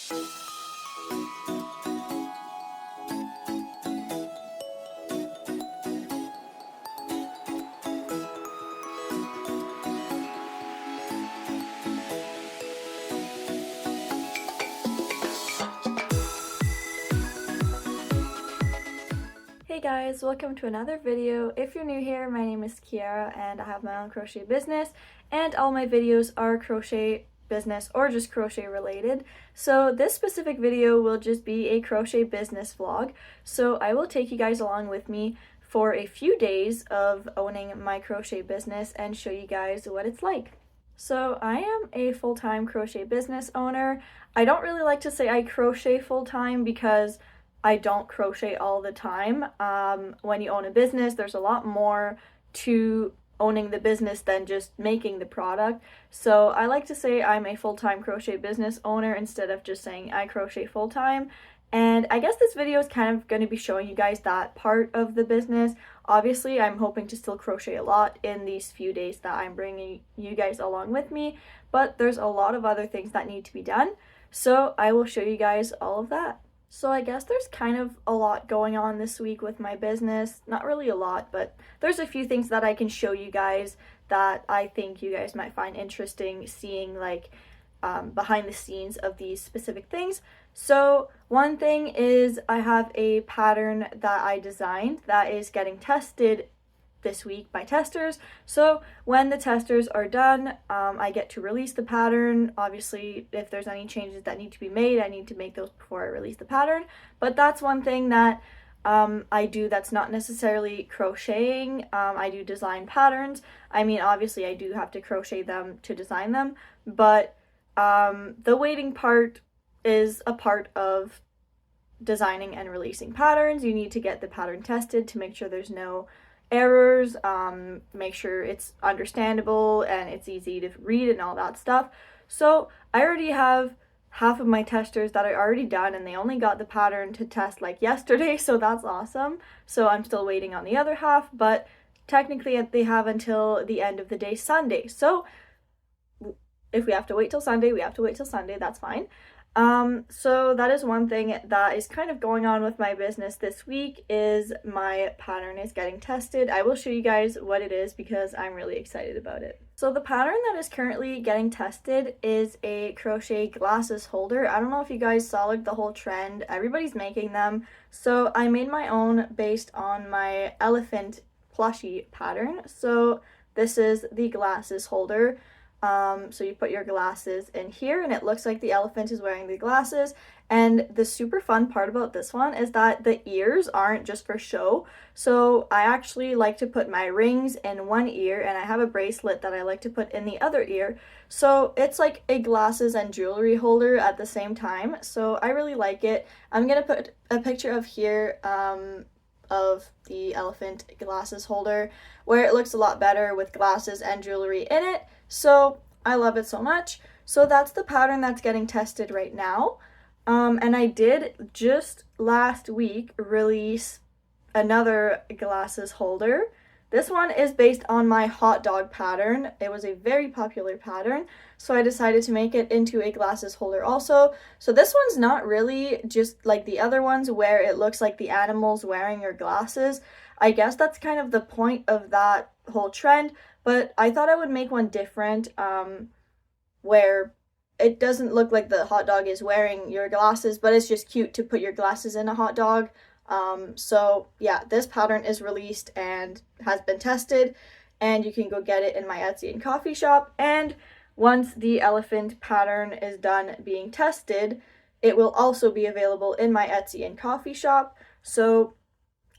Hey guys, welcome to another video. If you're new here, my name is Kiara and I have my own crochet business, and all my videos are crochet business or just crochet related. So this specific video will just be a crochet business vlog. So I will take you guys along with me for a few days of owning my crochet business and show you guys what it's like. So I am a full-time crochet business owner. I don't really like to say I crochet full-time because I don't crochet all the time. When you own a business, there's a lot more to owning the business than just making the product. So I like to say I'm a full-time crochet business owner instead of just saying I crochet full-time. And I guess this video is kind of going to be showing you guys that part of the business. Obviously, I'm hoping to still crochet a lot in these few days that I'm bringing you guys along with me, but there's a lot of other things that need to be done. So I will show you guys all of that. So I guess there's kind of a lot going on this week with my business. Not really a lot, but there's a few things that I can show you guys that I think you guys might find interesting seeing, like behind the scenes of these specific things. So one thing is I have a pattern that I designed that is getting tested this week by testers. So when the testers are done, I get to release the pattern. Obviously, if there's any changes that need to be made, I need to make those before I release the pattern. But that's one thing that I do that's not necessarily crocheting. I do design patterns. I mean, obviously I do have to crochet them to design them, but the waiting part is a part of designing and releasing patterns. You need to get the pattern tested to make sure there's no errors, make sure it's understandable and it's easy to read and all that stuff. So I already have half of my testers that are already done, and they only got the pattern to test like yesterday, so that's awesome. So I'm still waiting on the other half, but technically they have until the end of the day, Sunday. So if we have to wait till Sunday, we have to wait till Sunday, that's fine. So that is one thing that is kind of going on with my business this week, is my pattern is getting tested. I will show you guys what it is because I'm really excited about it. So the pattern that is currently getting tested is a crochet glasses holder. I don't know if you guys saw like the whole trend. Everybody's making them. So I made my own based on my elephant plushie pattern. So this is the glasses holder. So you put your glasses in here and it looks like the elephant is wearing the glasses. And the super fun part about this one is that the ears aren't just for show. So I actually like to put my rings in one ear, and I have a bracelet that I like to put in the other ear. So it's like a glasses and jewelry holder at the same time. So I really like it. I'm gonna put a picture of here of the elephant glasses holder where it looks a lot better with glasses and jewelry in it. So I love it so much. So that's the pattern that's getting tested right now. And I did just last week release another glasses holder. This one is based on my hot dog pattern. It was a very popular pattern, so I decided to make it into a glasses holder also. So this one's not really just like the other ones where it looks like the animals wearing your glasses. I guess that's kind of the point of that whole trend, but I thought I would make one different, where it doesn't look like the hot dog is wearing your glasses, but it's just cute to put your glasses in a hot dog. So yeah, this pattern is released and has been tested, and you can go get it in my Etsy and coffee shop. And once the elephant pattern is done being tested, it will also be available in my Etsy and coffee shop. So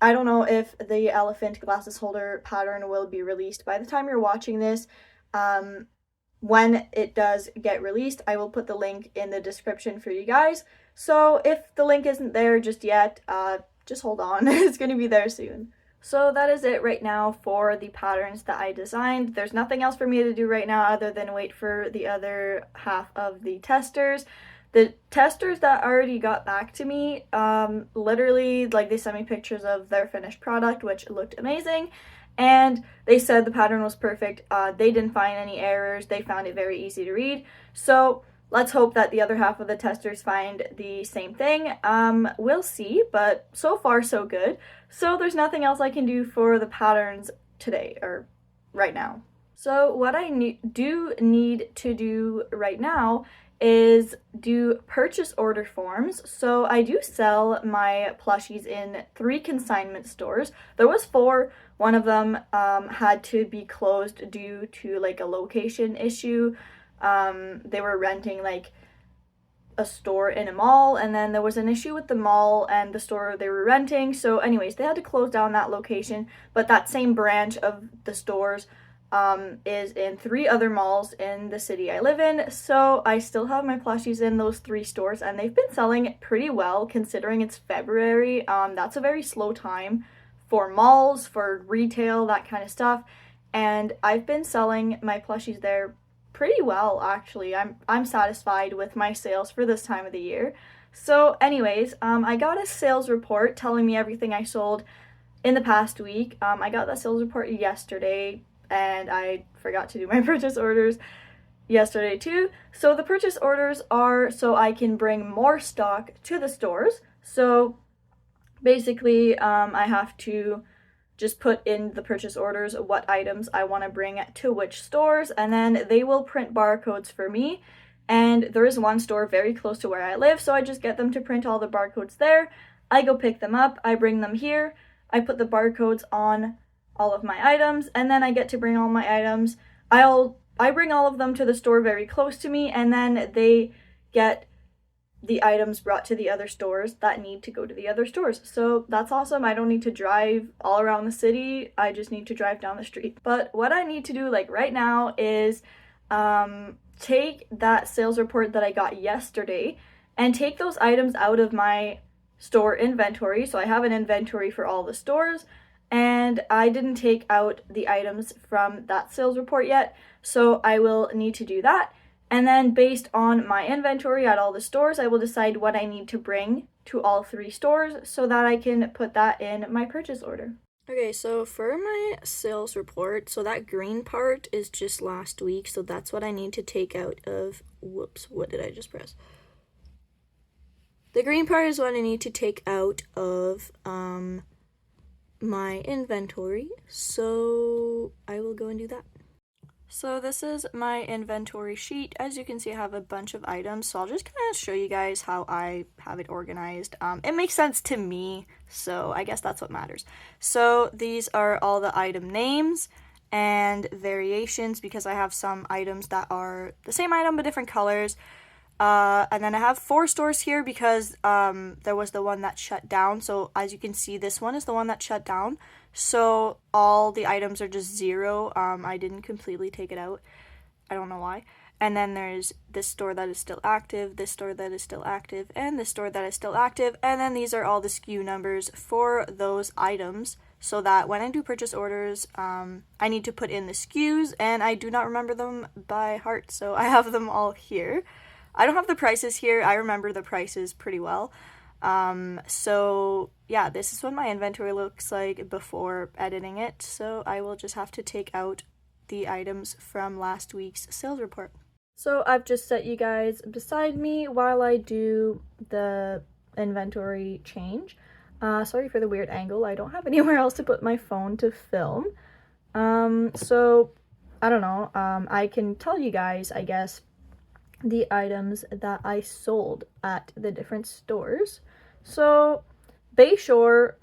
I don't know if the elephant glasses holder pattern will be released by the time you're watching this. When it does get released, I will put the link in the description for you guys. So if the link isn't there just yet, just hold on. It's going to be there soon. So that is it right now for the patterns that I designed. There's nothing else for me to do right now other than wait for the other half of the testers. The testers that already got back to me, literally, like, they sent me pictures of their finished product, which looked amazing. And they said the pattern was perfect. They didn't find any errors. They found it very easy to read. So let's hope that the other half of the testers find the same thing. We'll see, but so far so good. So there's nothing else I can do for the patterns today, or right now. So what I do need to do right now is do purchase order forms. So I do sell my plushies in 3 consignment stores. There was 4. One of them had to be closed due to like a location issue. They were renting like a store in a mall, and then there was an issue with the mall and the store they were renting. So anyways, they had to close down that location, but that same branch of the stores is in 3 other malls in the city I live in. So I still have my plushies in those 3 stores, and they've been selling pretty well considering it's February. That's a very slow time for malls, for retail, that kind of stuff. And I've been selling my plushies there pretty well, actually. I'm satisfied with my sales for this time of the year. So anyways, I got a sales report telling me everything I sold in the past week. I got that sales report yesterday, and I forgot to do my purchase orders yesterday too. So the purchase orders are so I can bring more stock to the stores. So basically, I have to just put in the purchase orders what items I want to bring to which stores, and then they will print barcodes for me. And there is one store very close to where I live, so I just get them to print all the barcodes there. I go pick them up, I bring them here, I put the barcodes on all of my items, and then I get to bring all my items. I bring all of them to the store very close to me, and then they get the items brought to the other stores that need to go to the other stores. So that's awesome. I don't need to drive all around the city. I just need to drive down the street. But what I need to do like right now is take that sales report that I got yesterday and take those items out of my store inventory. So I have an inventory for all the stores, and I didn't take out the items from that sales report yet. So I will need to do that. And then based on my inventory at all the stores, I will decide what I need to bring to all 3 stores so that I can put that in my purchase order. Okay, so for my sales report, so that green part is just last week, so that's what I need to take out of, whoops, what did I just press? The green part is what I need to take out of my inventory, so I will go and do that. So this is my inventory sheet. As you can see, I have a bunch of items, so I'll just kind of show you guys how I have it organized. It makes sense to me, so I guess that's what matters. So these are all the item names and variations, because I have some items that are the same item but different colors. And then I have 4 stores here because there was the one that shut down. So as you can see, this one is the one that shut down. So all the items are just 0. I didn't completely take it out. I don't know why. And then there's this store that is still active, this store that is still active, and this store that is still active. And then these are all the SKU numbers for those items, so that when I do purchase orders, I need to put in the SKUs, and I do not remember them by heart, so I have them all here. I don't have the prices here. I remember the prices pretty well. So yeah, this is what my inventory looks like before editing it. So I will just have to take out the items from last week's sales report. So I've just set you guys beside me while I do the inventory change. Sorry for the weird angle. I don't have anywhere else to put my phone to film. So I don't know. I can tell you guys, I guess, the items that I sold at the different stores. So Bayshore,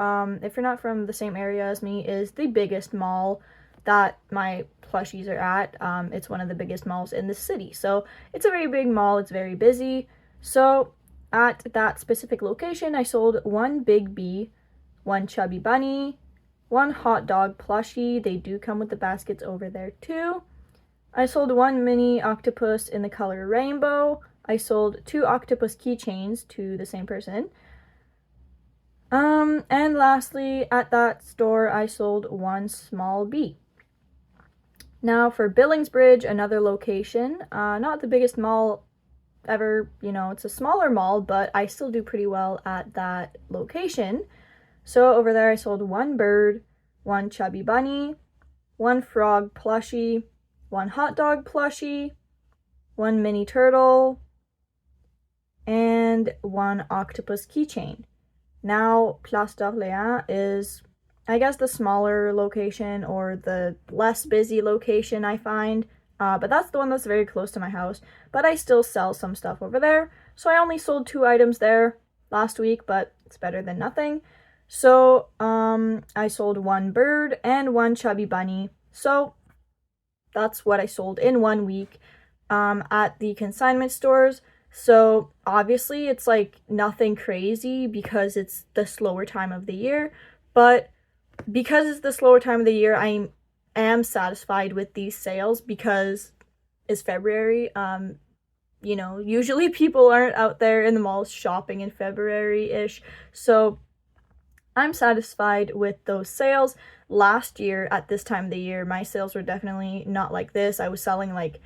if you're not from the same area as me, is the biggest mall that my plushies are at. It's one of the biggest malls in the city. So it's a very big mall. It's very busy. So at that specific location, I sold 1 Big Bee, 1 Chubby Bunny, 1 hot dog plushie. They do come with the baskets over there too. I sold 1 mini octopus in the color rainbow. I sold 2 octopus keychains to the same person. And lastly, at that store, I sold 1 small bee. Now for Billingsbridge, another location, not the biggest mall ever, you know, it's a smaller mall, but I still do pretty well at that location. So over there, I sold 1 bird, 1 chubby bunny, 1 frog plushie, 1 hot dog plushie, 1 mini turtle, and one octopus keychain. Now, Place d'Orléans is, I guess, the smaller location or the less busy location I find, but that's the one that's very close to my house. But I still sell some stuff over there, so I only sold 2 items there last week, but it's better than nothing. So, I sold 1 bird and 1 chubby bunny, so that's what I sold in 1 week at the consignment stores. So obviously it's like nothing crazy because it's the slower time of the year, but because it's the slower time of the year, I am satisfied with these sales because it's February. You know, usually people aren't out there in the malls shopping in February-ish, so I'm satisfied with those sales. Last year at this time of the year, my sales were definitely not like this. I was selling like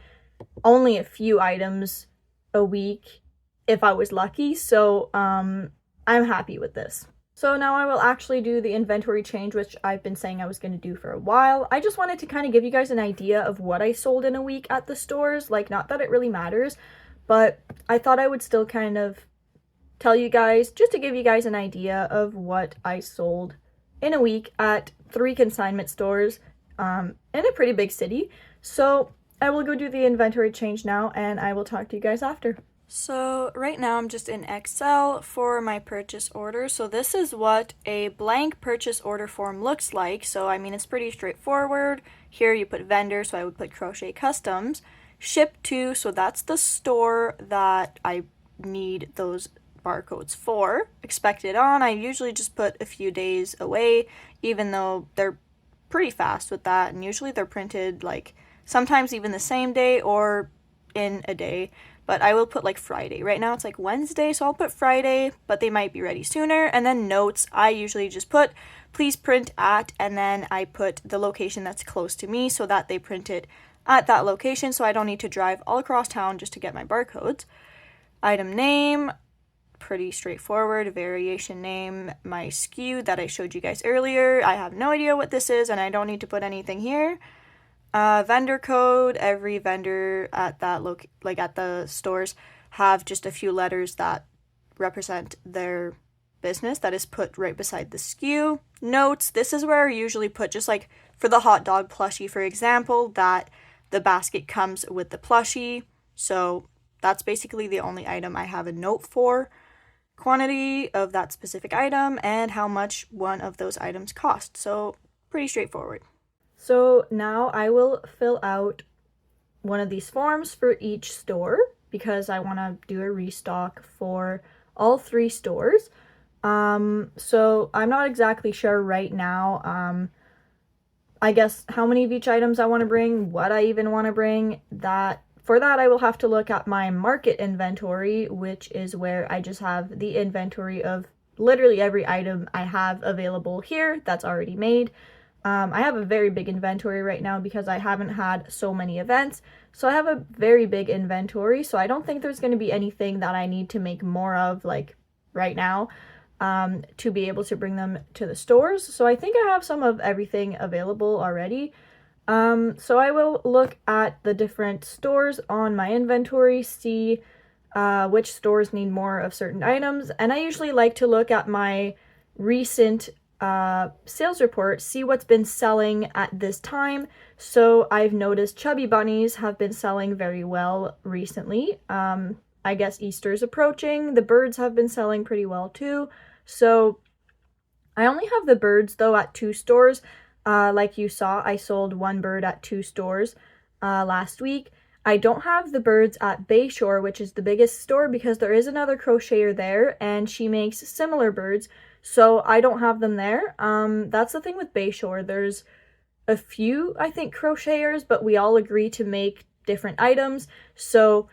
only a few items a week if I was lucky, so I'm happy with this. So now I will actually do the inventory change, which I've been saying I was going to do for a while. I just wanted to kind of give you guys an idea of what I sold in a week at the stores. Like, not that it really matters, but I thought I would still kind of tell you guys, just to give you guys an idea of what I sold in a week at 3 consignment stores in a pretty big city. So I will go do the inventory change now, and I will talk to you guys after. So right now I'm just in Excel for my purchase order. So this is what a blank purchase order form looks like. So I mean, it's pretty straightforward. Here you put vendor, so I would put Crochet Customs. Ship to, so that's the store that I need those barcodes for. Expected on, I usually just put a few days away, even though they're pretty fast with that, and usually they're printed like sometimes even the same day or in a day, but I will put like Friday. Right now it's like Wednesday, so I'll put Friday, but they might be ready sooner. And then notes, I usually just put please print at, and then I put the location that's close to me so that they print it at that location, so I don't need to drive all across town just to get my barcodes. Item name, pretty straightforward. Variation name, my SKU that I showed you guys earlier. I have no idea what this is, and I don't need to put anything here. Vendor code, every vendor at that at the stores have just a few letters that represent their business that is put right beside the SKU. Notes, this is where I usually put, just like for the hot dog plushie, for example, that the basket comes with the plushie. So that's basically the only item I have a note for. Quantity of that specific item and how much one of those items cost. So pretty straightforward. So now I will fill out one of these forms for each store because I want to do a restock for all 3 stores. So I'm not exactly sure right now, I guess how many of each items I want to bring, what I even want to bring. For that I will have to look at my market inventory, which is where I just have the inventory of literally every item I have available here that's already made. I have a very big inventory right now because I haven't had so many events. So I have a very big inventory. So I don't think there's going to be anything that I need to make more of like right now to be able to bring them to the stores. So I think I have some of everything available already. So I will look at the different stores on my inventory, see which stores need more of certain items. And I usually like to look at my recent sales report, see what's been selling at this time. So I've noticed chubby bunnies have been selling very well recently. I guess Easter's approaching. The birds have been selling pretty well too. So I only have the birds though at 2 stores. Like you saw, I sold 1 bird at 2 stores last week. I don't have the birds at Bayshore, which is the biggest store, because there is another crocheter there and she makes similar birds. So I don't have them there. That's the thing with Bayshore. There's a few, I think, crocheters, but we all agree to make different items. So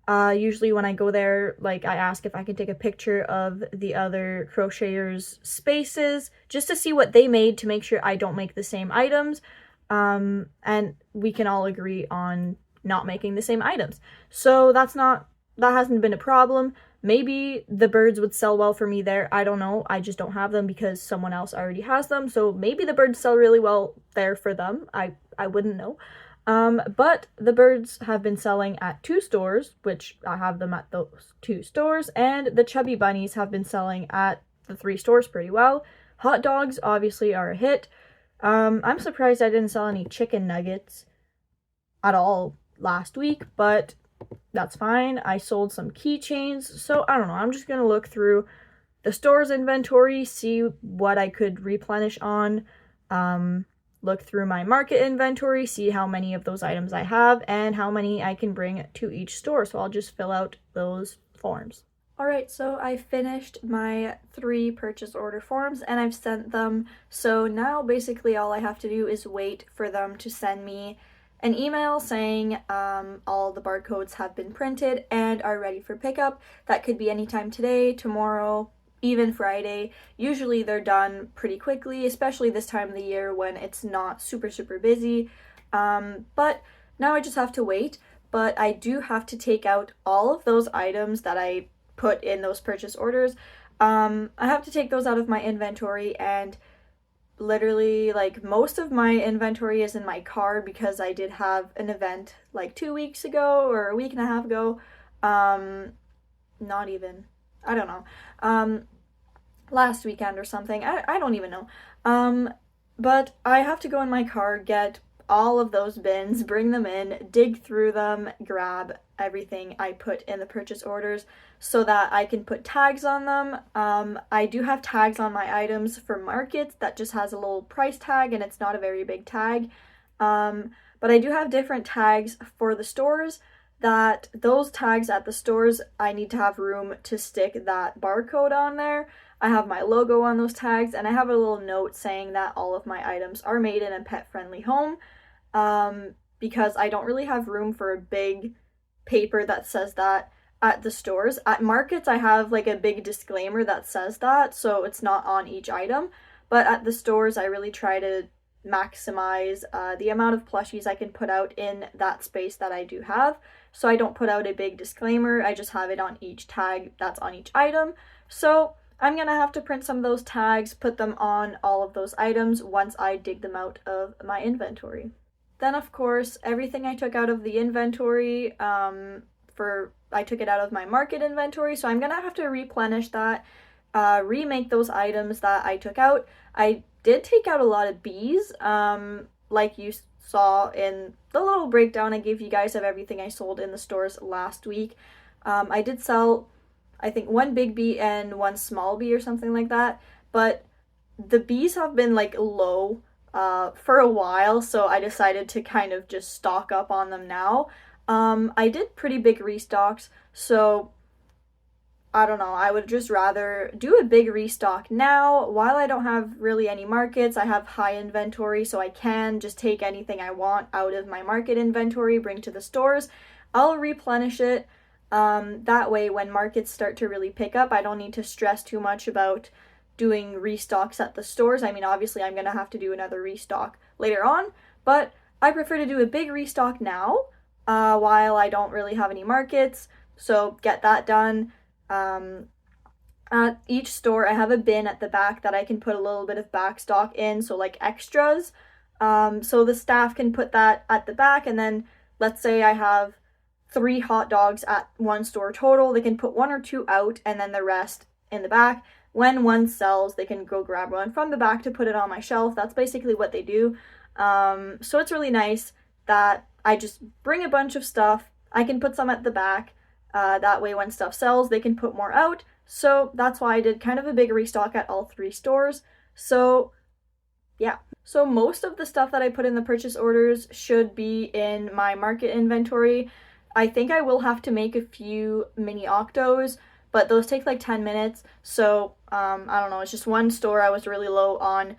usually when I go there, like, I ask if I can take a picture of the other crocheters' spaces just to see what they made to make sure I don't make the same items. And we can all agree on not making the same items. So that hasn't been a problem. Maybe the birds would sell well for me there. I don't know. I just don't have them because someone else already has them. So maybe the birds sell really well there for them. I wouldn't know. But the birds have been selling at 2 stores, which I have them at those 2 stores, and the chubby bunnies have been selling at the 3 stores pretty well. Hot dogs obviously are a hit. I'm surprised I didn't sell any chicken nuggets at all last week, but that's fine. I sold some keychains, so I don't know. I'm just gonna look through the store's inventory, see what I could replenish on, look through my market inventory, see how many of those items I have, and how many I can bring to each store. So I'll just fill out those forms. Alright, so I finished my 3 purchase order forms and I've sent them. So now basically all I have to do is wait for them to send me an email saying all the barcodes have been printed and are ready for pickup. That could be anytime today, tomorrow, even Friday. Usually they're done pretty quickly, especially this time of the year when it's not super busy. But now I just have to wait. But I do have to take out all of those items that I put in those purchase orders. I have to take those out of my inventory, and literally like most of my inventory is in my car because I did have an event like 2 weeks ago or a week and a half ago. Not even, I don't know, last weekend or something. I don't even know. But I have to go in my car, get all of those bins, bring them in, dig through them, grab everything I put in the purchase orders so that I can put tags on them. I do have tags on my items for markets that just has a little price tag and it's not a very big tag. But I do have different tags for the stores, that those tags at the stores, I need to have room to stick that barcode on there. I have my logo on those tags, and I have a little note saying that all of my items are made in a pet-friendly home, because I don't really have room for a big paper that says that at the stores. At markets, I have like a big disclaimer that says that, so it's not on each item, but at the stores, I really try to maximize the amount of plushies I can put out in that space that I do have. So I don't put out a big disclaimer, I just have it on each tag that's on each item. So I'm gonna have to print some of those tags, put them on all of those items once I dig them out of my inventory. Then of course, everything I took out of the inventory, I took it out of my market inventory, so I'm gonna have to replenish that, remake those items that I took out. I did take out a lot of bees, like you saw in the little breakdown I gave you guys of everything I sold in the stores last week. I did sell, I think, 1 big bee and 1 small bee or something like that, but the bees have been like low for a while, so I decided to kind of just stock up on them now. I did pretty big restocks, so I don't know, I would just rather do a big restock now. While I don't have really any markets, I have high inventory, so I can just take anything I want out of my market inventory, bring to the stores. I'll replenish it. That way when markets start to really pick up, I don't need to stress too much about doing restocks at the stores. I mean, obviously I'm gonna have to do another restock later on, but I prefer to do a big restock now, while I don't really have any markets, so get that done. At each store, I have a bin at the back that I can put a little bit of back stock in, so like extras. So the staff can put that at the back, and then let's say I have 3 hot dogs at one store total, they can put 1 or 2 out and then the rest in the back. When one sells, they can go grab one from the back to put it on my shelf. That's basically what they do. So it's really nice that I just bring a bunch of stuff. I can put some at the back. That way when stuff sells, they can put more out. So that's why I did kind of a big restock at all 3 stores. So yeah. So most of the stuff that I put in the purchase orders should be in my market inventory. I think I will have to make a few mini octos, but those take like 10 minutes. So I don't know, it's just one store I was really low on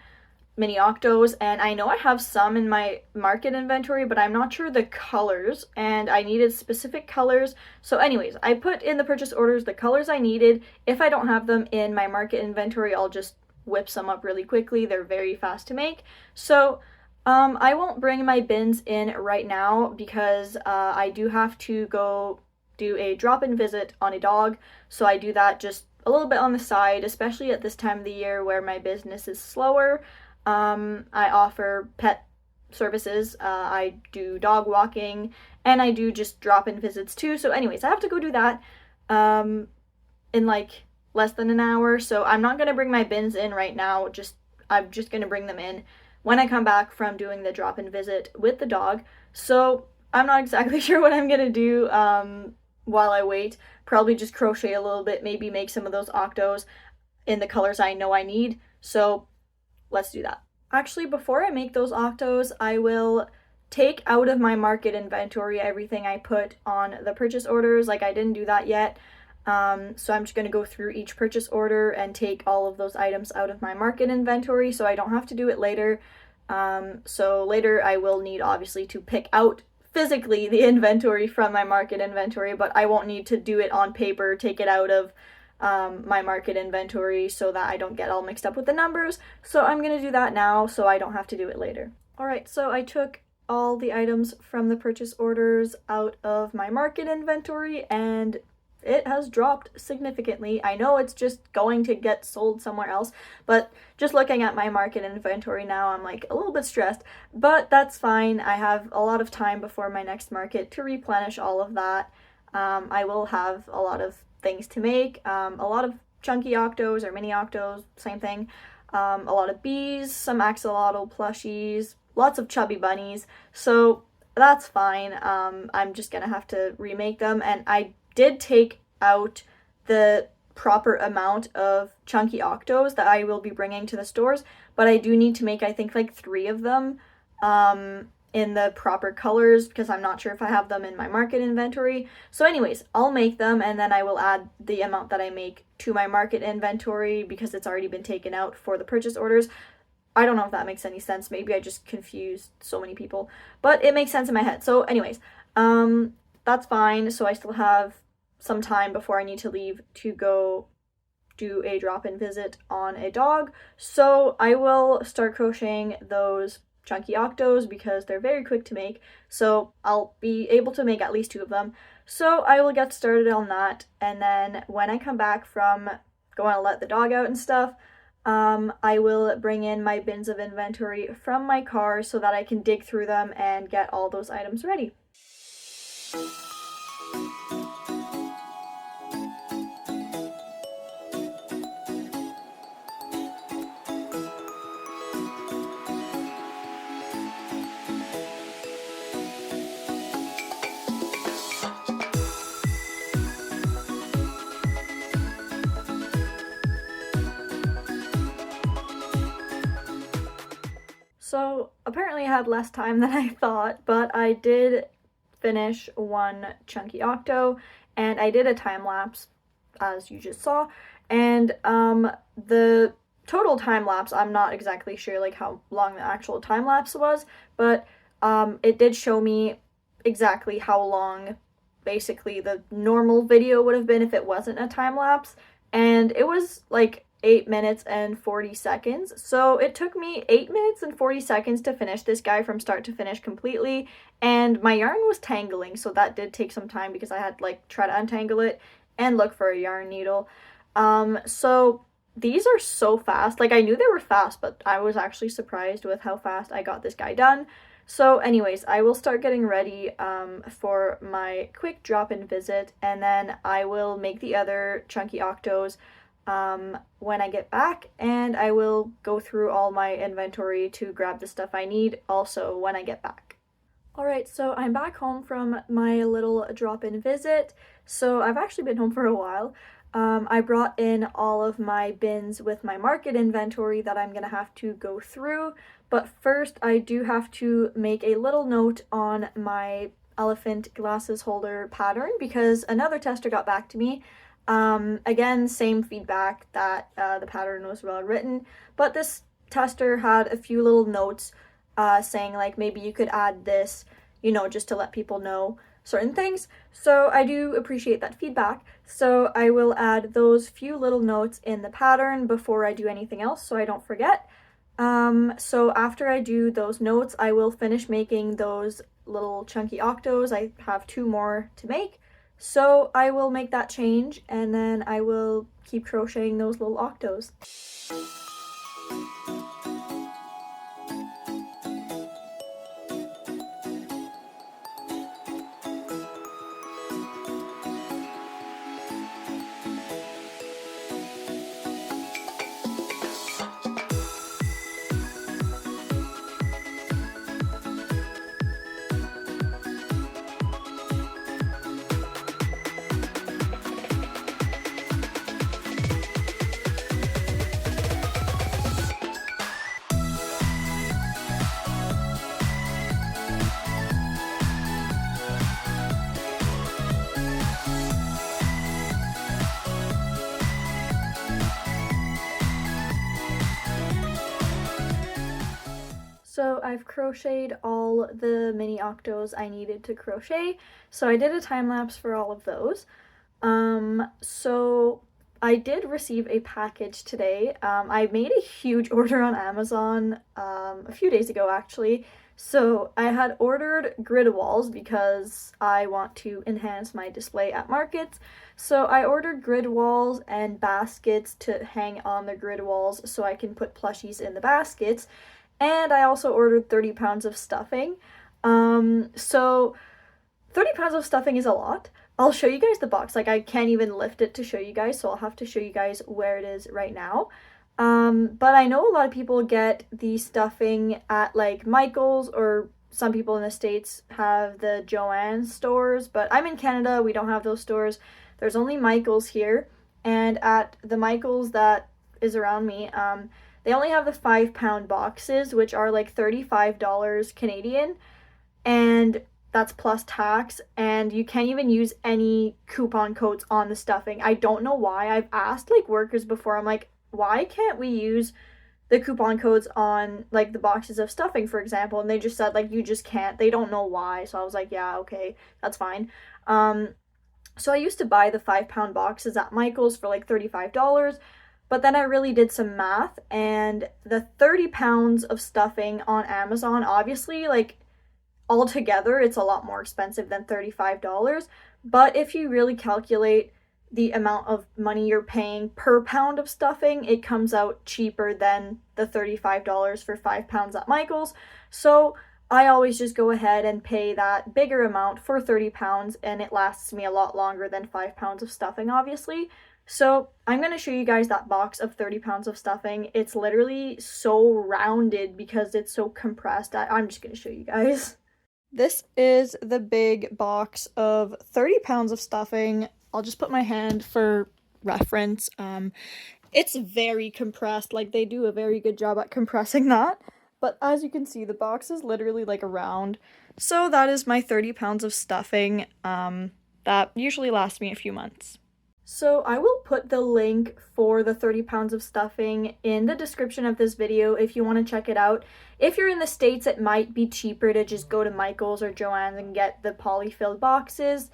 mini octos, and I know I have some in my market inventory, but I'm not sure the colors, and I needed specific colors. So anyways, I put in the purchase orders the colors I needed. If I don't have them in my market inventory, I'll just whip some up really quickly. They're very fast to make. So I won't bring my bins in right now because I do have to go do a drop-in visit on a dog, so I do that just a little bit on the side, especially at this time of the year where my business is slower. I offer pet services. I do dog walking and I do just drop-in visits too. So anyways, I have to go do that in like less than an hour. So I'm not going to bring my bins in right now. I'm just going to bring them in when I come back from doing the drop-in visit with the dog. So I'm not exactly sure what I'm going to do while I wait. Probably just crochet a little bit, maybe make some of those octos in the colors I know I need. So let's do that. Actually, before I make those octos, I will take out of my market inventory everything I put on the purchase orders. Like, I didn't do that yet. So I'm just going to go through each purchase order and take all of those items out of my market inventory so I don't have to do it later. So later I will need obviously to pick out physically the inventory from my market inventory, but I won't need to do it on paper, take it out of my market inventory so that I don't get all mixed up with the numbers. So I'm going to do that now so I don't have to do it later. Alright, so I took all the items from the purchase orders out of my market inventory and it has dropped significantly. I know it's just going to get sold somewhere else, but just looking at my market inventory now, I'm like a little bit stressed, but that's fine. I have a lot of time before my next market to replenish all of that. I will have a lot of things to make, a lot of chunky octos or mini octos, same thing, a lot of bees, some axolotl plushies, lots of chubby bunnies, so that's fine. I'm just gonna have to remake them, and I did take out the proper amount of chunky octos that I will be bringing to the stores, but I do need to make, I think, like 3 of them in the proper colors because I'm not sure if I have them in my market inventory. So anyways, I'll make them and then I will add the amount that I make to my market inventory because it's already been taken out for the purchase orders. I don't know if that makes any sense. Maybe I just confused so many people, but it makes sense in my head. So anyways, that's fine. So I still have some time before I need to leave to go do a drop-in visit on a dog. So I will start crocheting those chunky octos because they're very quick to make. So I'll be able to make at least 2 of them. So I will get started on that. And then when I come back from going to let the dog out and stuff, I will bring in my bins of inventory from my car so that I can dig through them and get all those items ready. So apparently I had less time than I thought, but I did finish 1 chunky octo and I did a time lapse as you just saw, and the total time lapse, I'm not exactly sure like how long the actual time lapse was, but it did show me exactly how long basically the normal video would have been if it wasn't a time lapse, and it was like 8 minutes and 40 seconds. So it took me 8 minutes and 40 seconds to finish this guy from start to finish completely, and my yarn was tangling, so that did take some time because I had to like try to untangle it and look for a yarn needle. So these are so fast. Like, I knew they were fast, but I was actually surprised with how fast I got this guy done. So anyways, I will start getting ready for my quick drop-in visit, and then I will make the other chunky octos when I get back, and I will go through all my inventory to grab the stuff I need also when I get back. Alright, so I'm back home from my little drop-in visit. So I've actually been home for a while. I brought in all of my bins with my market inventory that I'm gonna have to go through, but first I do have to make a little note on my elephant glasses holder pattern because another tester got back to me. Again, same feedback that the pattern was well written, but this tester had a few little notes saying like maybe you could add this, you know, just to let people know certain things. So I do appreciate that feedback. So I will add those few little notes in the pattern before I do anything else so I don't forget. So after I do those notes, I will finish making those little chunky octos. I have 2 more to make. So I will make that change and then I will keep crocheting those little octos. So I've crocheted all the mini octos I needed to crochet. So I did a time lapse for all of those. So I did receive a package today. I made a huge order on Amazon a few days ago actually. So I had ordered grid walls because I want to enhance my display at markets. So I ordered grid walls and baskets to hang on the grid walls so I can put plushies in the baskets. And I also ordered 30 pounds of stuffing. So 30 pounds of stuffing is a lot. I'll show you guys the box. Like, I can't even lift it to show you guys, so I'll have to show you guys where it is right now. But I know a lot of people get the stuffing at like Michael's, or some people in the States have the Joann stores, but I'm in Canada, we don't have those stores. There's only Michael's here, and at the Michael's that is around me, they only have the 5-pound boxes, which are like $35 Canadian, and that's plus tax, and you can't even use any coupon codes on the stuffing. I don't know why. I've asked like workers before, I'm like, why can't we use the coupon codes on like the boxes of stuffing, for example? And they just said like, you just can't. They don't know why. So I was like, yeah, okay, that's fine. So I used to buy the 5-pound boxes at Michael's for like $35, but then I really did some math, and the 30 pounds of stuffing on Amazon, obviously, like, altogether it's a lot more expensive than $35, but if you really calculate the amount of money you're paying per pound of stuffing, it comes out cheaper than the $35 for 5 pounds at Michael's. So I always just go ahead and pay that bigger amount for 30 pounds, and it lasts me a lot longer than 5 pounds of stuffing, obviously. So I'm going to show you guys that box of 30 pounds of stuffing. It's literally so rounded because it's so compressed. I'm just going to show you guys. This is the big box of 30 pounds of stuffing. I'll just put my hand for reference. It's very compressed. Like, they do a very good job at compressing that. But as you can see, the box is literally like a round. So that is my 30 pounds of stuffing. That usually lasts me a few months. So I will put the link for the 30 pounds of stuffing in the description of this video if you want to check it out. If you're in the States, it might be cheaper to just go to Michael's or Joann's and get the polyfilled boxes,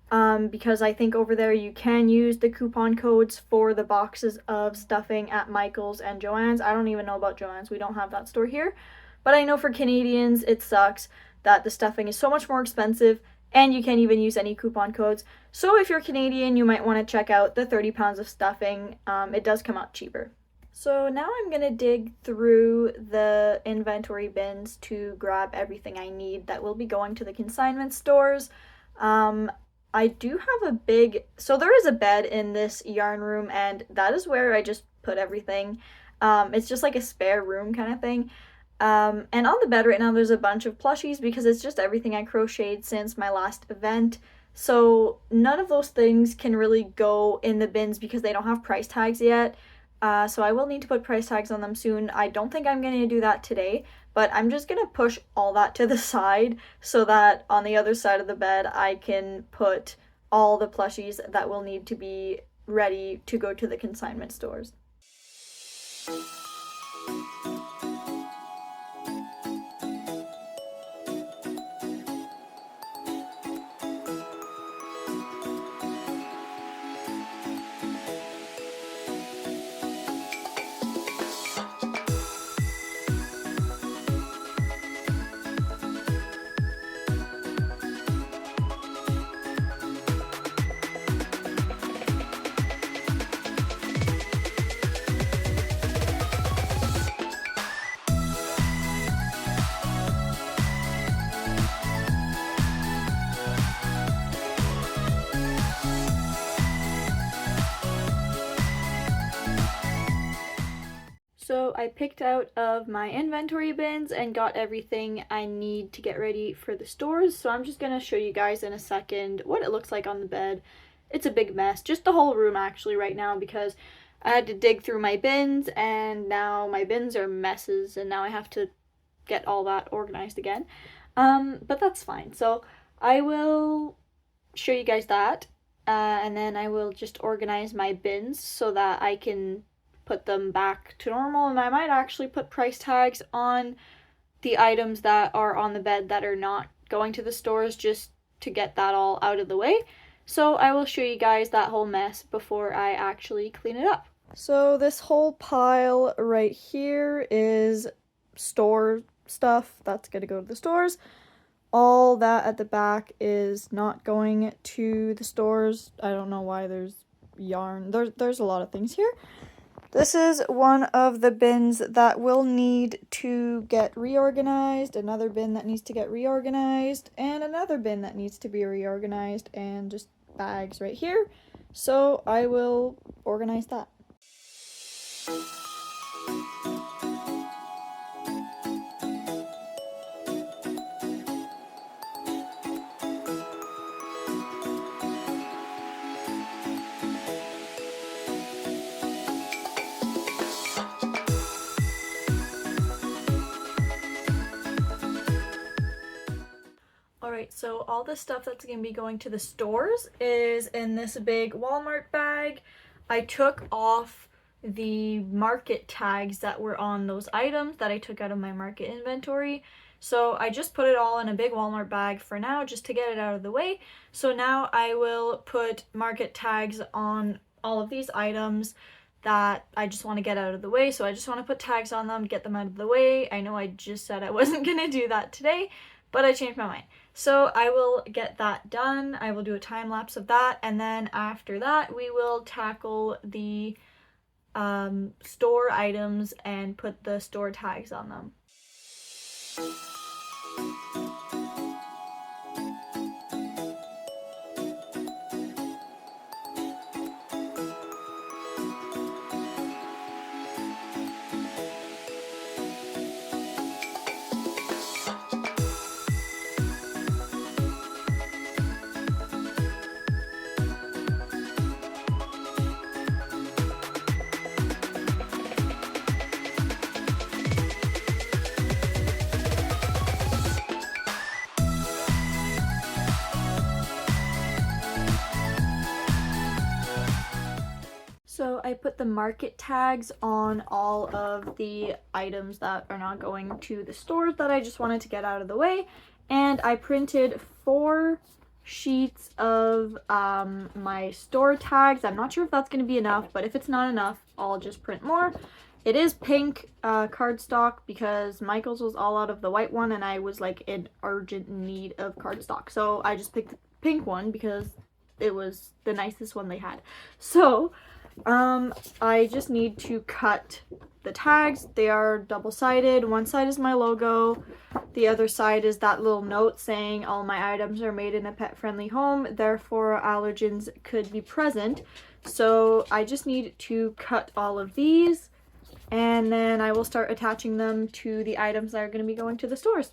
because I think over there you can use the coupon codes for the boxes of stuffing at Michael's and Joann's. I don't even know about Joann's. We don't have that store here. But I know for Canadians, it sucks that the stuffing is so much more expensive, and you can't even use any coupon codes. So if you're Canadian, you might want to check out the 30 pounds of stuffing. It does come out cheaper. So now I'm going to dig through the inventory bins to grab everything I need that will be going to the consignment stores. I do have a big, so there is a bed in this yarn room, and that is where I just put everything. It's just like a spare room kind of thing. And on the bed right now there's a bunch of plushies because it's just everything I crocheted since my last event. So none of those things can really go in the bins because they don't have price tags yet. So I will need to put price tags on them soon. I don't think I'm going to do that today, but I'm just going to push all that to the side so that on the other side of the bed I can put all the plushies that will need to be ready to go to the consignment stores. So I picked out of my inventory bins and got everything I need to get ready for the stores. So I'm just going to show you guys in a second what it looks like on the bed. It's a big mess, just the whole room actually right now, because I had to dig through my bins and now my bins are messes and now I have to get all that organized again. But that's fine. So I will show you guys that, and then I will just organize my bins so that I can put them back to normal, and I might actually put price tags on the items that are on the bed that are not going to the stores, just to get that all out of the way. So I will show you guys that whole mess before I actually clean it up. So this whole pile right here is store stuff that's gonna go to the stores. All that at the back is not going to the stores. I don't know why there's yarn. There's a lot of things here. This is one of the bins that will need to get reorganized, another bin that needs to get reorganized, and another bin that needs to be reorganized, and just bags right here. So I will organize that. Alright, so all the stuff that's going to be going to the stores is in this big Walmart bag. I took off the market tags that were on those items that I took out of my market inventory. So I just put it all in a big Walmart bag for now, just to get it out of the way. So now I will put market tags on all of these items that I just want to get out of the way. So I just want to put tags on them, get them out of the way. I know I just said I wasn't going to do that today, but I changed my mind. So I will get that done. I will do a time lapse of that, and then after that we will tackle the store items and put the store tags on them. So I put the market tags on all of the items that are not going to the stores that I just wanted to get out of the way. And I printed 4 sheets of my store tags. I'm not sure if that's going to be enough, but if it's not enough, I'll just print more. It is pink cardstock because Michael's was all out of the white one and I was like in urgent need of cardstock. So I just picked the pink one because it was the nicest one they had. So I just need to cut the tags. They are double-sided. One side is my logo. The other side is that little note saying all my items are made in a pet-friendly home, therefore allergens could be present. So I just need to cut all of these, and then I will start attaching them to the items that are going to be going to the stores.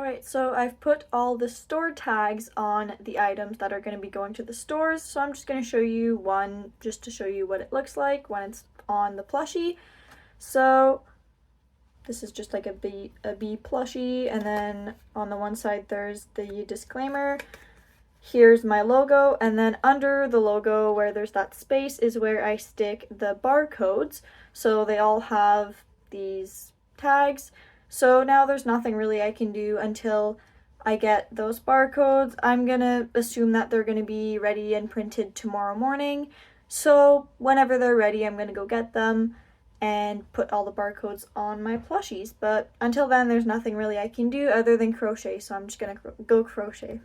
Alright, so I've put all the store tags on the items that are going to be going to the stores, so I'm just going to show you one just to show you what it looks like when it's on the plushie. So this is just like a bee plushie, and then on the one side there's the disclaimer. Here's my logo, and then under the logo where there's that space is where I stick the barcodes. So they all have these tags. So now there's nothing really I can do until I get those barcodes. I'm gonna assume that they're gonna be ready and printed tomorrow morning. So whenever they're ready, I'm gonna go get them and put all the barcodes on my plushies. But until then, there's nothing really I can do other than crochet. So I'm just gonna go crochet.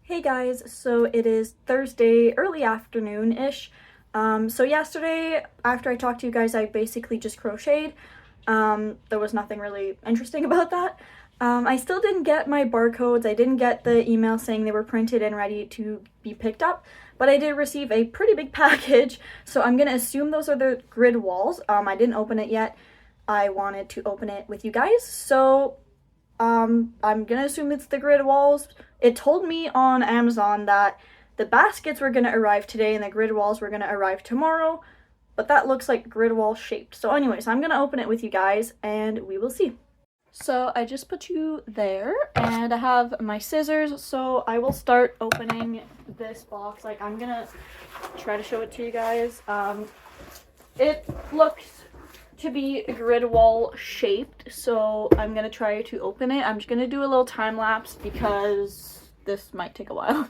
Hey guys, so it is Thursday, early afternoon-ish. So yesterday, after I talked to you guys, I basically just crocheted. There was nothing really interesting about that. I still didn't get my barcodes. I didn't get the email saying they were printed and ready to be picked up, but I did receive a pretty big package, so I'm gonna assume those are the grid walls. I didn't open it yet. I wanted to open it with you guys, so I'm gonna assume it's the grid walls. It told me on Amazon that the baskets were gonna arrive today and the grid walls were gonna arrive tomorrow, but that looks like grid wall shaped. So anyways, I'm gonna open it with you guys and we will see. So I just put you there and I have my scissors, so I will start opening this box. Like, I'm gonna try to show it to you guys. It looks to be grid wall shaped, so I'm gonna try to open it. I'm just gonna do a little time lapse because this might take a while.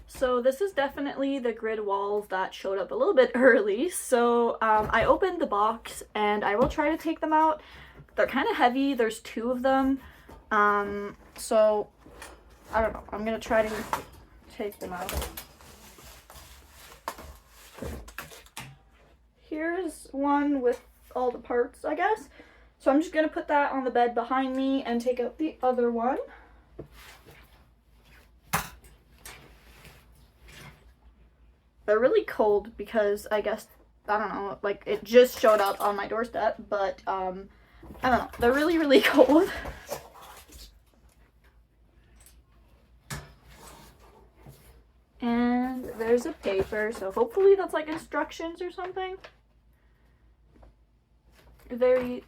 So this is definitely the grid walls that showed up a little bit early. So I opened the box and I will try to take them out. They're kind of heavy. There's 2 of them. So I don't know. I'm going to try to take them out. Here's one with all the parts, I guess. So I'm just going to put that on the bed behind me and take out the other one. They're really cold because I guess, I don't know, like it just showed up on my doorstep, but I don't know, they're really, really cold. And there's a paper, so hopefully that's like instructions or something. Very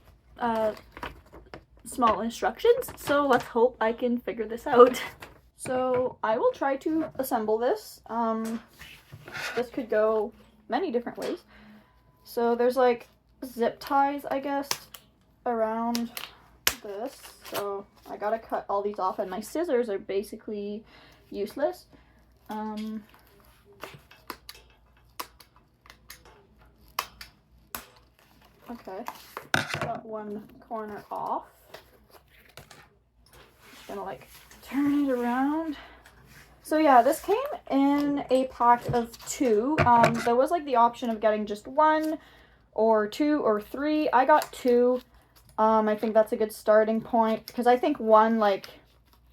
small instructions, so let's hope I can figure this out. So I will try to assemble this. This could go many different ways. So there's like zip ties, I guess, around this. So I gotta cut all these off, and my scissors are basically useless. Okay, got one corner off. Just gonna like turn it around. So yeah, this came in a pack of 2. There was like the option of getting just 1 or 2 or 3. I got 2. I think that's a good starting point because I think 1, like,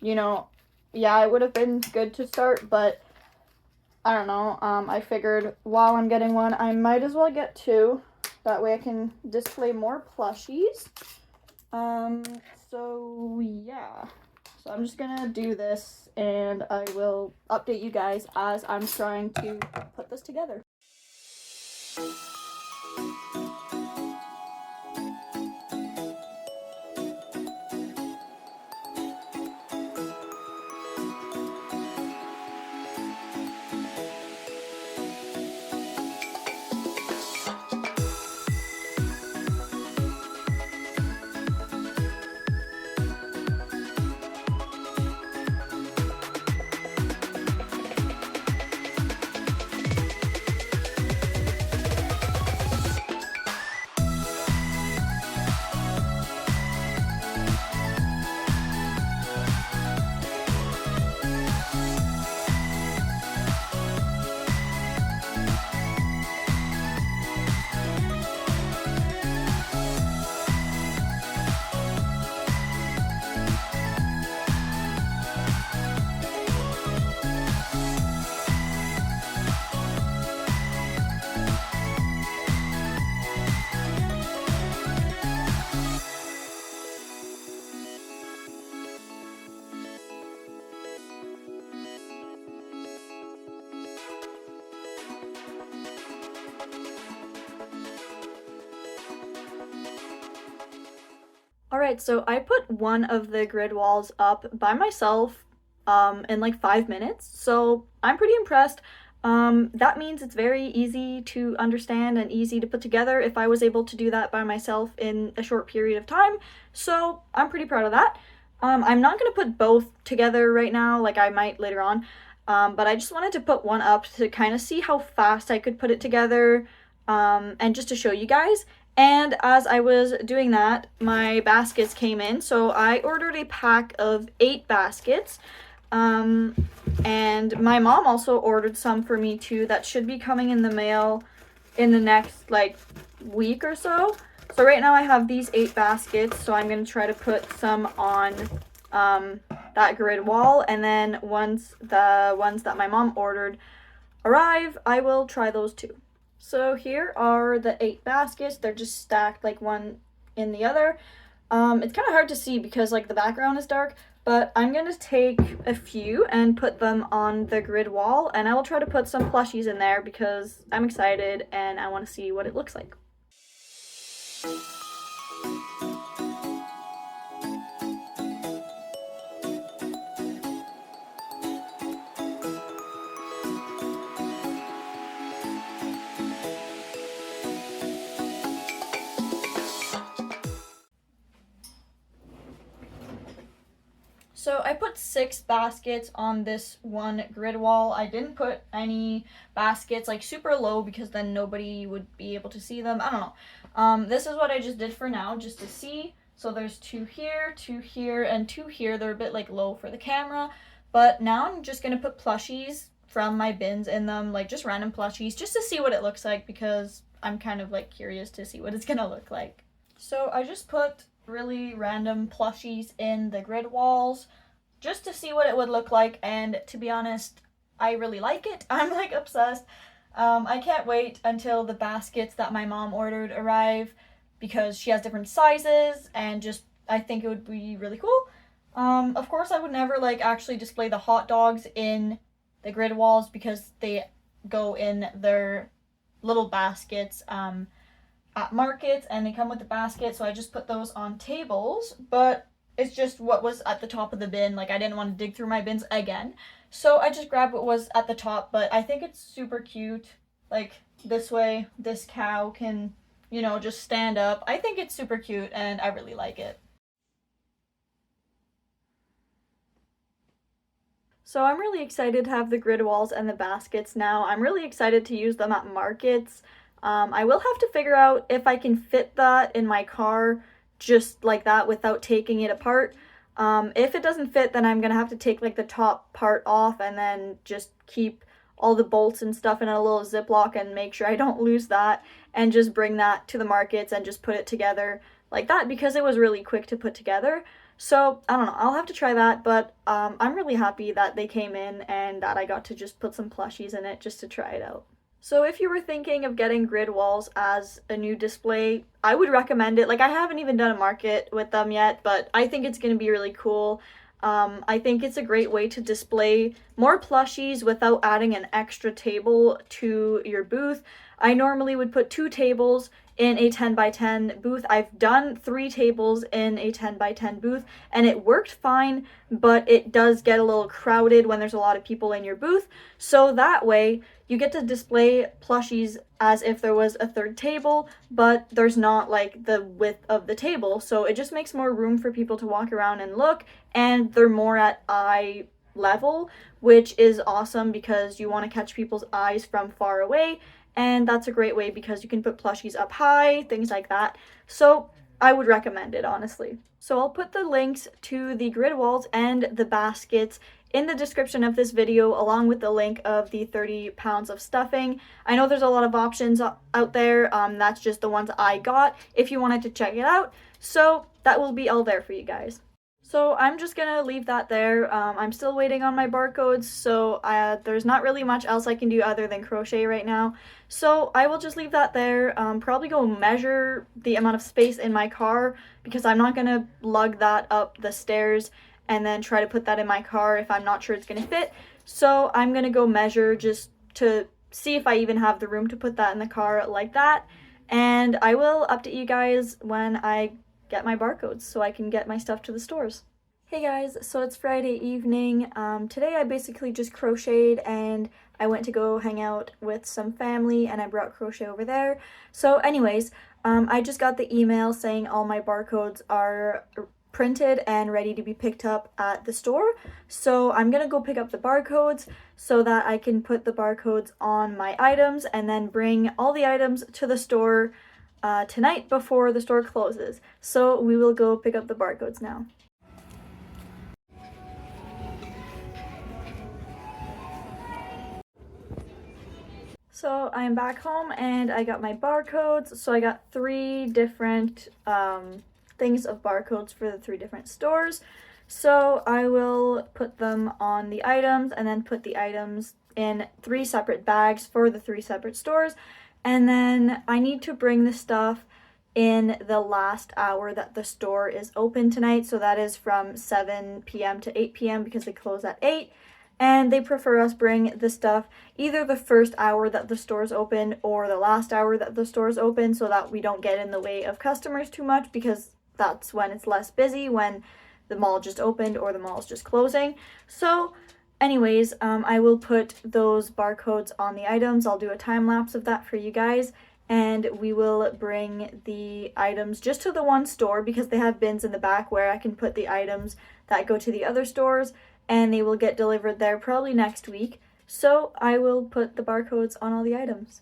you know, yeah, it would have been good to start, but I don't know. I figured while I'm getting 1, I might as well get 2. That way I can display more plushies. So yeah. So I'm just gonna do this and I will update you guys as I'm trying to put this together. Alright, so I put one of the grid walls up by myself in like 5 minutes, so I'm pretty impressed. That means it's very easy to understand and easy to put together if I was able to do that by myself in a short period of time, so I'm pretty proud of that. I'm not going to put both together right now, like I might later on, but I just wanted to put one up to kind of see how fast I could put it together, and just to show you guys. And as I was doing that, my baskets came in. So I ordered a pack of 8 baskets. And my mom also ordered some for me too that should be coming in the mail in the next like week or so. So right now I have these 8 baskets. So I'm going to try to put some on that grid wall. And then once the ones that my mom ordered arrive, I will try those too. So here are the 8 baskets. They're just stacked like one in the other. It's kind of hard to see because like the background is dark, but I'm going to take a few and put them on the grid wall, and I will try to put some plushies in there because I'm excited and I want to see what it looks like. So I put 6 baskets on this one grid wall. I didn't put any baskets like super low because then nobody would be able to see them. I don't know. This is what I just did for now, just to see. So there's 2 here, 2 here, and 2 here. They're a bit like low for the camera. But now I'm just going to put plushies from my bins in them, like just random plushies, just to see what it looks like because I'm kind of like curious to see what it's going to look like. So I just put really random plushies in the grid walls just to see what it would look like, and to be honest, I really like it. I'm like obsessed. I can't wait until the baskets that my mom ordered arrive because she has different sizes and just I think it would be really cool. Of course I would never like actually display the hot dogs in the grid walls because they go in their little baskets at markets and they come with the basket, so I just put those on tables, but it's just what was at the top of the bin. Like I didn't want to dig through my bins again, so I just grabbed what was at the top. But I think it's super cute, like this way this cow can, you know, just stand up. I think it's super cute and I really like it. So I'm really excited to have the grid walls and the baskets now. I'm really excited to use them at markets. I will have to figure out if I can fit that in my car just like that without taking it apart. If it doesn't fit, then I'm gonna have to take like the top part off and then just keep all the bolts and stuff in a little Ziploc and make sure I don't lose that, and just bring that to the markets and just put it together like that because it was really quick to put together. So I don't know, I'll have to try that, but I'm really happy that they came in and that I got to just put some plushies in it just to try it out. So if you were thinking of getting grid walls as a new display, I would recommend it. Like I haven't even done a market with them yet, but I think it's going to be really cool. I think it's a great way to display more plushies without adding an extra table to your booth. I normally would put 2 tables in a 10 by 10 booth. I've done 3 tables in a 10 by 10 booth and it worked fine, but it does get a little crowded when there's a lot of people in your booth. So that way you get to display plushies as if there was a 3rd table, but there's not like the width of the table. So it just makes more room for people to walk around and look, and they're more at eye level, which is awesome because you want to catch people's eyes from far away. And that's a great way because you can put plushies up high, things like that. So I would recommend it, honestly. So I'll put the links to the grid walls and the baskets in the description of this video, along with the link of the 30 pounds of stuffing. I know there's a lot of options out there. That's just the ones I got if you wanted to check it out. So that will be all there for you guys. So I'm just gonna leave that there. I'm still waiting on my barcodes, so there's not really much else I can do other than crochet right now. So I will just leave that there. Probably go measure the amount of space in my car because I'm not gonna lug that up the stairs and then try to put that in my car if I'm not sure it's gonna fit. So I'm gonna go measure just to see if I even have the room to put that in the car like that. And I will update you guys when I get my barcodes so I can get my stuff to the stores. Hey guys, so it's Friday evening. Today I basically just crocheted and I went to go hang out with some family and I brought crochet over there. So anyways, I just got the email saying all my barcodes are printed and ready to be picked up at the store. So I'm gonna go pick up the barcodes so that I can put the barcodes on my items and then bring all the items to the store tonight before the store closes. So we will go pick up the barcodes now. So I'm back home and I got my barcodes. So I got 3 different things of barcodes for the 3 different stores. So I will put them on the items and then put the items in 3 separate bags for the 3 separate stores. And then I need to bring the stuff in the last hour that the store is open tonight. So that is from 7 p.m. to 8 p.m. because they close at 8. And they prefer us bring the stuff either the first hour that the store's open or the last hour that the store's open so that we don't get in the way of customers too much, because that's when it's less busy, when the mall just opened or the mall's just closing. So anyways, I will put those barcodes on the items. I'll do a time lapse of that for you guys. And we will bring the items just to the one store because they have bins in the back where I can put the items that go to the other stores, and they will get delivered there probably next week. So I will put the barcodes on all the items.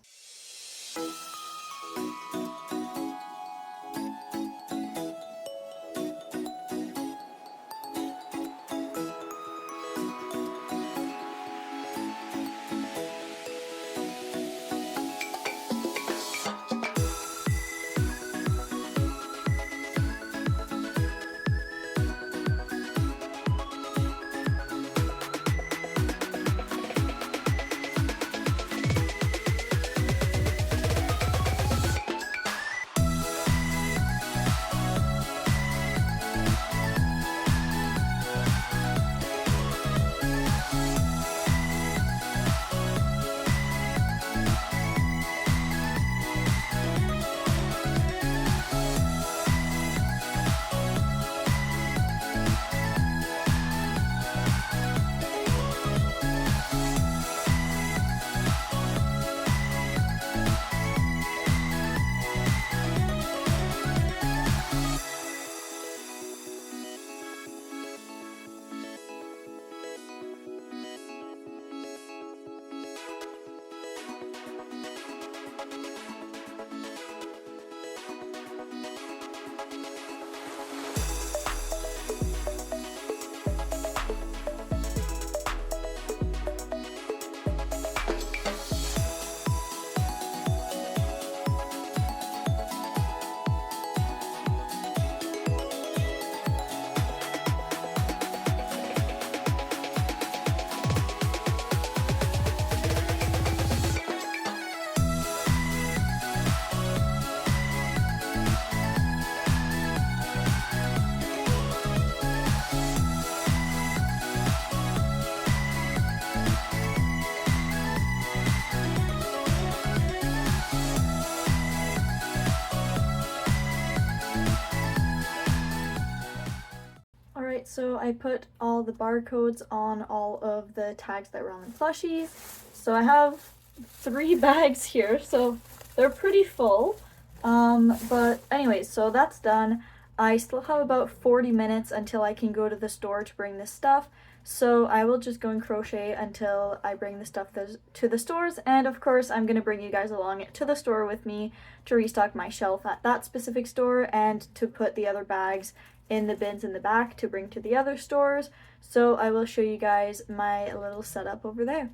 Alright, so I put all the barcodes on all of the tags that were on the plushies. So I have 3 bags here, so they're pretty full. But anyways, so that's done. I still have about 40 minutes until I can go to the store to bring this stuff. So I will just go and crochet until I bring the stuff to the stores. And of course, I'm going to bring you guys along to the store with me to restock my shelf at that specific store and to put the other bags in the bins in the back to bring to the other stores. So I will show you guys my little setup over there.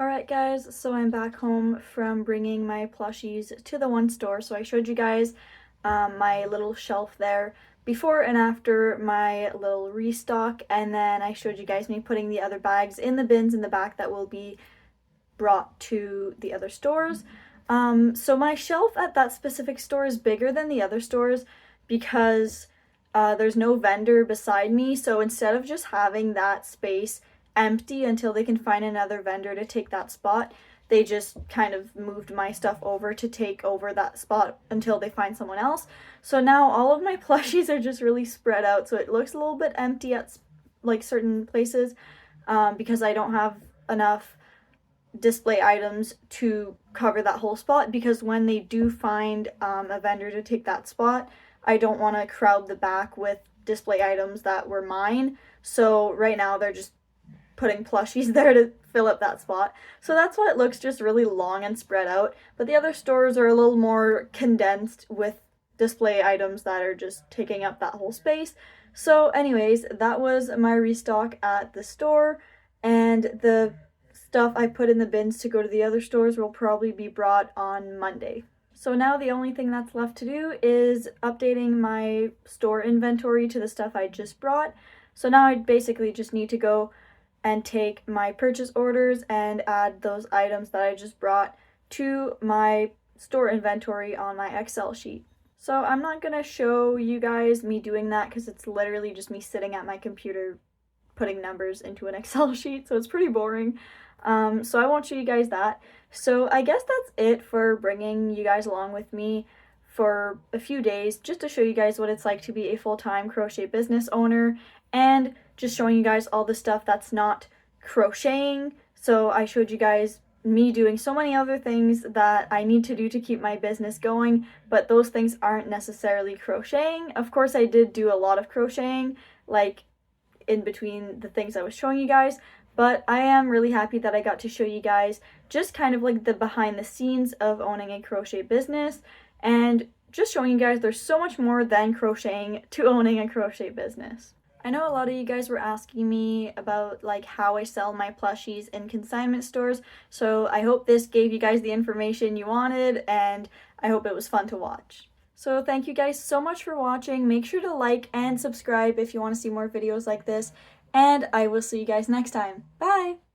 Alright guys, so I'm back home from bringing my plushies to the one store. So I showed you guys my little shelf there before and after my little restock, and then I showed you guys me putting the other bags in the bins in the back that will be brought to the other stores. So my shelf at that specific store is bigger than the other stores because there's no vendor beside me. So instead of just having that space empty until they can find another vendor to take that spot, they just kind of moved my stuff over to take over that spot until they find someone else. So now all of my plushies are just really spread out, so it looks a little bit empty at like certain places because I don't have enough display items to cover that whole spot, because when they do find a vendor to take that spot, I don't want to crowd the back with display items that were mine. So right now they're just putting plushies there to fill up that spot. So that's why it looks just really long and spread out. But the other stores are a little more condensed with display items that are just taking up that whole space. So anyways, that was my restock at the store, and the stuff I put in the bins to go to the other stores will probably be brought on Monday. So now the only thing that's left to do is updating my store inventory to the stuff I just brought. So now I basically just need to go and take my purchase orders and add those items that I just brought to my store inventory on my Excel sheet. So I'm not going to show you guys me doing that because it's literally just me sitting at my computer putting numbers into an Excel sheet, so it's pretty boring. So I won't show you guys that. So I guess that's it for bringing you guys along with me for a few days, just to show you guys what it's like to be a full-time crochet business owner, and just showing you guys all the stuff that's not crocheting. So I showed you guys me doing so many other things that I need to do to keep my business going, but those things aren't necessarily crocheting. Of course, I did do a lot of crocheting, like in between the things I was showing you guys, but I am really happy that I got to show you guys just kind of like the behind the scenes of owning a crochet business, and just showing you guys there's so much more than crocheting to owning a crochet business. I know a lot of you guys were asking me about like how I sell my plushies in consignment stores, so I hope this gave you guys the information you wanted, and I hope it was fun to watch. So thank you guys so much for watching. Make sure to like and subscribe if you want to see more videos like this, and I will see you guys next time. Bye!